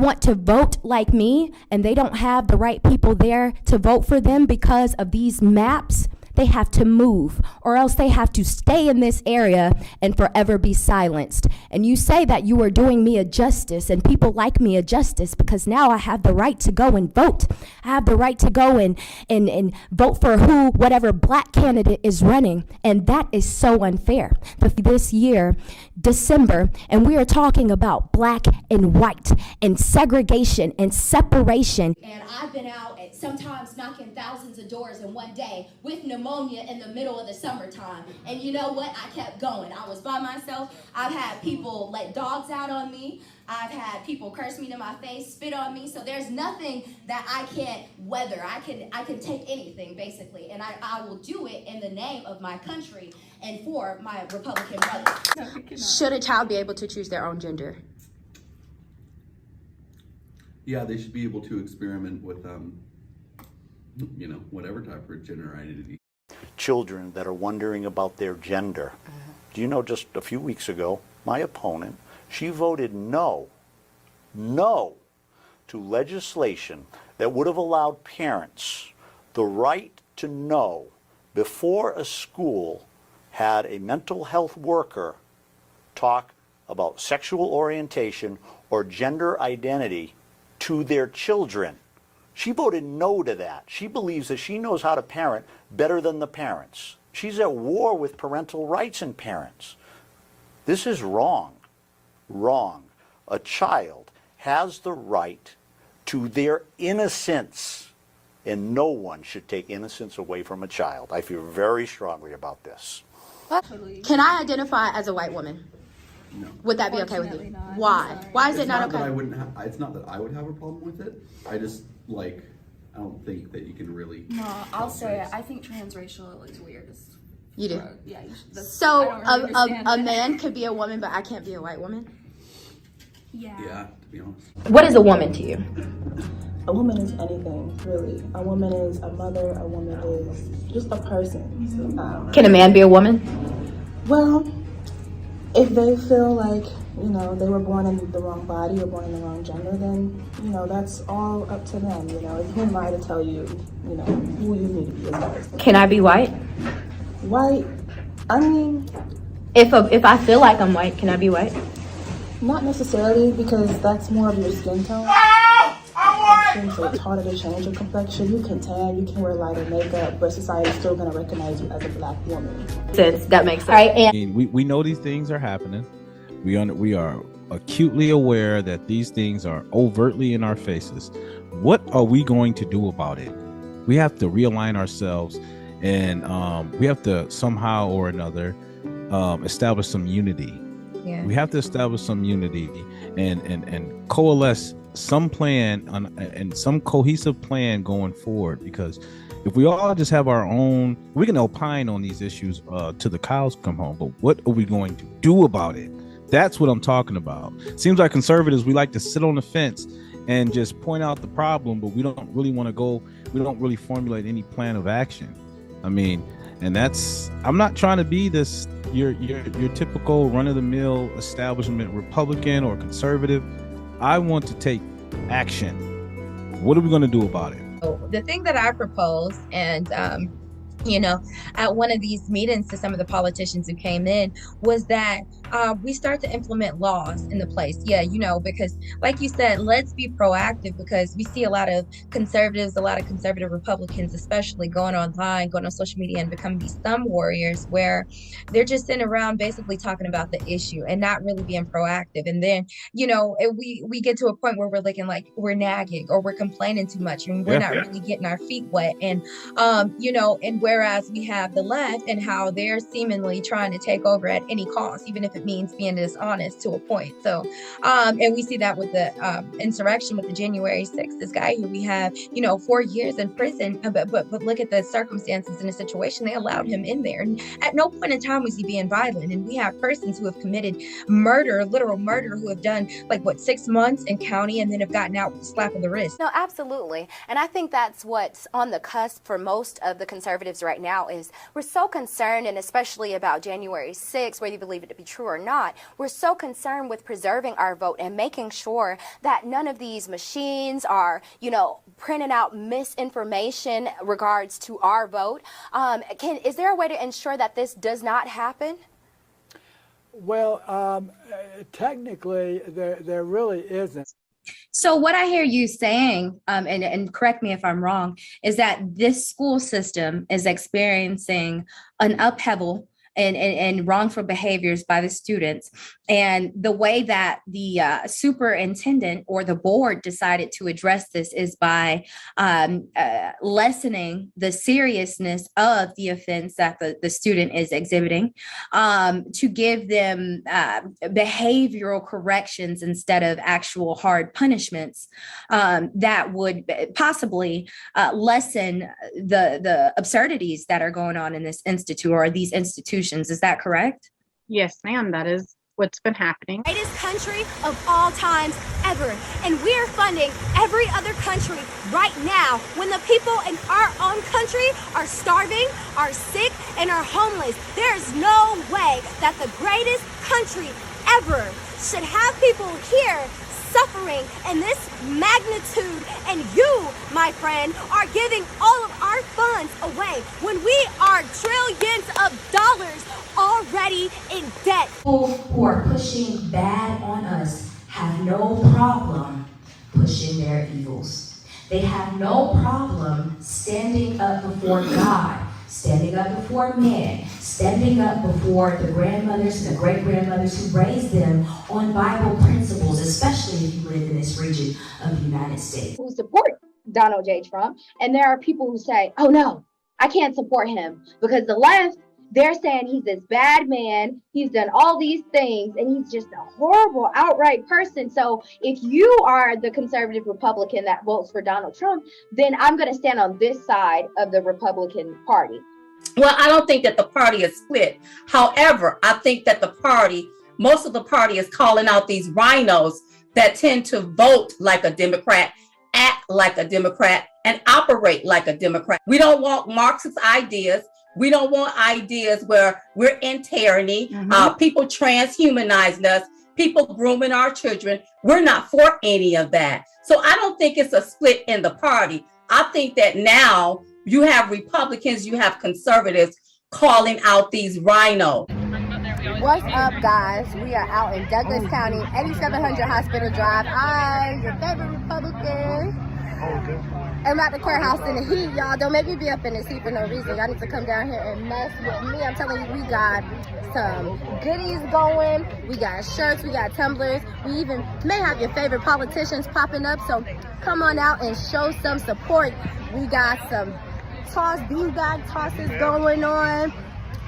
want to vote like me and they don't have the right people there to vote for them because of these maps, they have to move, or else they have to stay in this area and forever be silenced. And you say that you are doing me a justice and people like me a justice because now I have the right to go and vote. I have the right to go and vote for whatever black candidate is running. And that is so unfair. This year, December, and we are talking about black and white and segregation and separation. And I've been out at sometimes knocking thousands of doors in one day with pneumonia in the middle of the summertime. And you know what? I kept going. I was by myself. I've had people let dogs out on me. I've had people curse me to my face, spit on me. So there's nothing that I can't weather. I can take anything, basically. And I will do it in the name of my country and for my Republican brothers. Should a child be able to choose their own gender? Yeah, they should be able to experiment with, whatever type of gender identity. Children that are wondering about their gender. Do you know, just a few weeks ago, my opponent, she voted no to legislation that would have allowed parents the right to know before a school had a mental health worker talk about sexual orientation or gender identity to their children. She voted no to that. She believes that she knows how to parent better than the parents. She's at war with parental rights and parents. This is wrong. Wrong. A child has the right to their innocence, and no one should take innocence away from a child. I feel very strongly about this. Can I identify as a white woman? No. Would that be okay with you? Not. Why? Why is It's it not that I okay? wouldn't it's not that I would have a problem with it. I just, I don't think that you can really... No, I'll say it. I think transracial is weird as You do? fuck. Yeah. So I don't really a understand it. man could be a woman, but I can't be a white woman? Yeah. Yeah, to be honest. What is a woman to you? A woman is anything, really. A woman is a mother, a woman is just a person. Can a man be a woman? Well, if they feel like, they were born in the wrong body or born in the wrong gender, then, that's all up to them. Who am I to tell you, who you need to be as a person? Can I be white? White, I mean, If I feel like I'm white, can I be white? not necessarily, because that's more of your skin tone. So it's harder to change your complexion. You can tan, you can wear lighter makeup, but society's still going to recognize you as a black woman. That makes sense. Right, and I mean, we know these things are happening. We are acutely aware that these things are overtly in our faces. What are we going to do about it? We have to realign ourselves, and we have to somehow or another establish some unity. Yeah. We have to establish some unity and coalesce some plan and some cohesive plan going forward, because if we all just have our own, we can opine on these issues till the cows come home, but what are we going to do about it? That's what I'm talking about. Seems like conservatives, we like to sit on the fence and just point out the problem, but we don't really want to go, we don't really formulate any plan of action. I mean, and that's, I'm not trying to be this your typical run-of-the-mill establishment Republican or conservative. I want to take action. What are we going to do about it? The thing that I propose, and at one of these meetings to some of the politicians who came in, was that we start to implement laws in the place. Because like you said, let's be proactive, because we see a lot of conservatives, a lot of conservative Republicans, especially going online, going on social media and becoming these thumb warriors where they're just sitting around basically talking about the issue and not really being proactive. And then, we get to a point where we're looking like we're nagging or we're complaining too much and we're not really getting our feet wet. And, and whereas we have the left and how they're seemingly trying to take over at any cost, even if it means being dishonest to a point. So, and we see that with the insurrection with the January 6th, this guy who we have, 4 years in prison, but look at the circumstances and the situation. They allowed him in there. And at no point in time was he being violent. And we have persons who have committed murder, literal murder, who have done 6 months in county and then have gotten out with a slap of the wrist. No, absolutely. And I think that's what's on the cusp for most of the conservatives conservatives right now is we're so concerned, and especially about January 6th, whether you believe it to be true or not, we're so concerned with preserving our vote and making sure that none of these machines are, printing out misinformation regards to our vote. Is there a way to ensure that this does not happen? Well, technically, there really isn't. So what I hear you saying, and correct me if I'm wrong, is that this school system is experiencing an upheaval and wrongful behaviors by the students. And the way that the superintendent or the board decided to address this is by lessening the seriousness of the offense that the student is exhibiting, to give them behavioral corrections instead of actual hard punishments that would possibly lessen the absurdities that are going on in this institute or these institutions. Is that correct? Yes, ma'am. That is what's been happening. Greatest country of all times ever. And we're funding every other country right now when the people in our own country are starving, are sick, and are homeless. There's no way that the greatest country ever should have people here suffering in this magnitude, and you, my friend, are giving all of our funds away when we are trillions of dollars already in debt. People who are pushing bad on us have no problem pushing their evils. They have no problem standing up before God, standing up before men, standing up before the grandmothers and the great-grandmothers who raised them on Bible principles, especially if you live in this region of the United States. Who support Donald J. Trump, and there are people who say, oh no, I can't support him because the left, they're saying he's this bad man, he's done all these things, and he's just a horrible, outright person. So if you are the conservative Republican that votes for Donald Trump, then I'm going to stand on this side of the Republican Party. Well, I don't think that the party is split. However, I think that most of the party is calling out these rhinos that tend to vote like a Democrat, act like a Democrat, and operate like a Democrat. We don't want Marxist ideas. We don't want ideas where we're in tyranny, people transhumanizing us, people grooming our children. We're not for any of that. So I don't think it's a split in the party. I think that now you have Republicans, you have conservatives calling out these rhinos. What's up, guys? We are out in Douglas County, 8700 Hospital Drive. I'm your favorite Republican. I'm at the courthouse in the heat, y'all. Don't make me be up in this heat for no reason. Y'all need to come down here and mess with me. I'm telling you, we got some goodies going. We got shirts, we got tumblers. We even may have your favorite politicians popping up. So come on out and show some support. We got some beanbag tosses going on.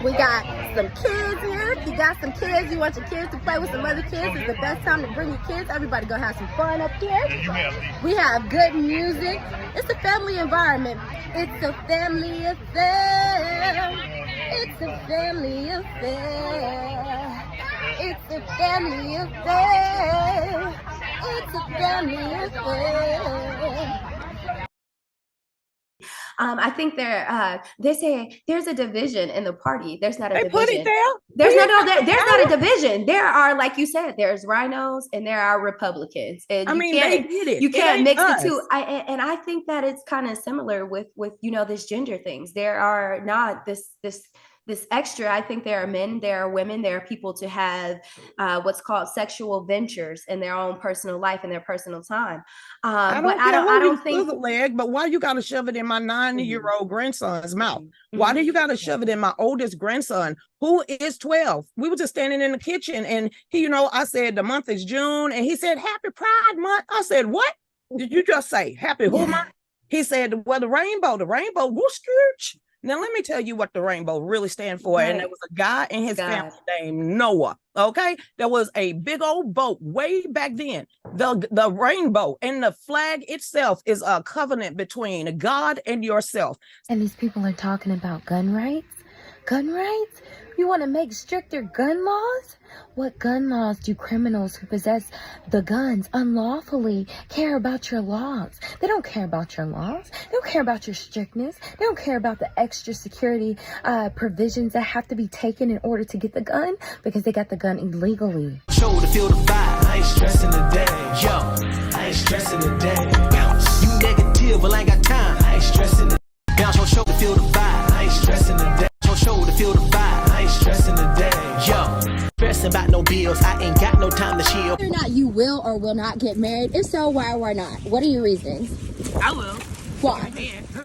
We got some kids here. If you got some kids, you want your kids to play with some other kids, it's the best time to bring your kids. Everybody gonna have some fun up here. We have good music. It's a family environment. It's a family affair. It's a family affair. It's a family affair. It's a family affair. I think they say there's a division in the party. There's not a division. Put it there. There's not a division. There are, like you said, there's rhinos and there are Republicans. And they did it. You can't mix us. the two. I think that it's kind of similar with this gender things. There are not this extra. I think there are men, there are women, there are people to have what's called sexual ventures in their own personal life and their personal time. I don't think leg, but why you gotta shove it in my 90-year-old grandson's mouth? Why do you gotta shove it in my oldest grandson who is 12? We were just standing in the kitchen and he, I said the month is June and he said Happy Pride Month. I said, what did you just say? Happy who month? He said, well, the rainbow, whoosh. Now, let me tell you what the rainbow really stands for. Right. And there was a guy and his family named Noah. Okay. There was a big old boat way back then. The rainbow and the flag itself is a covenant between God and yourself. And these people are talking about gun rights. gun rights? You want to make stricter gun laws? What gun laws do criminals who possess the guns unlawfully care about your laws? They don't care about your laws. They don't care about your strictness. They don't care about the extra security provisions that have to be taken in order to get the gun because they got the gun illegally. Show to feel the vibe. I ain't stressing today. Yo, I ain't stressing today. Bounce. You negative, but I ain't got time. I ain't stressing today. Bounce, show to feel the vibe. I ain't stressing today. Show to feel the vibe. I ain't stressing today. Yo, stressing about no bills. I ain't got no time to chill. Whether or not you will or will not get married, if so, why or why not? What are your reasons? I will. Why?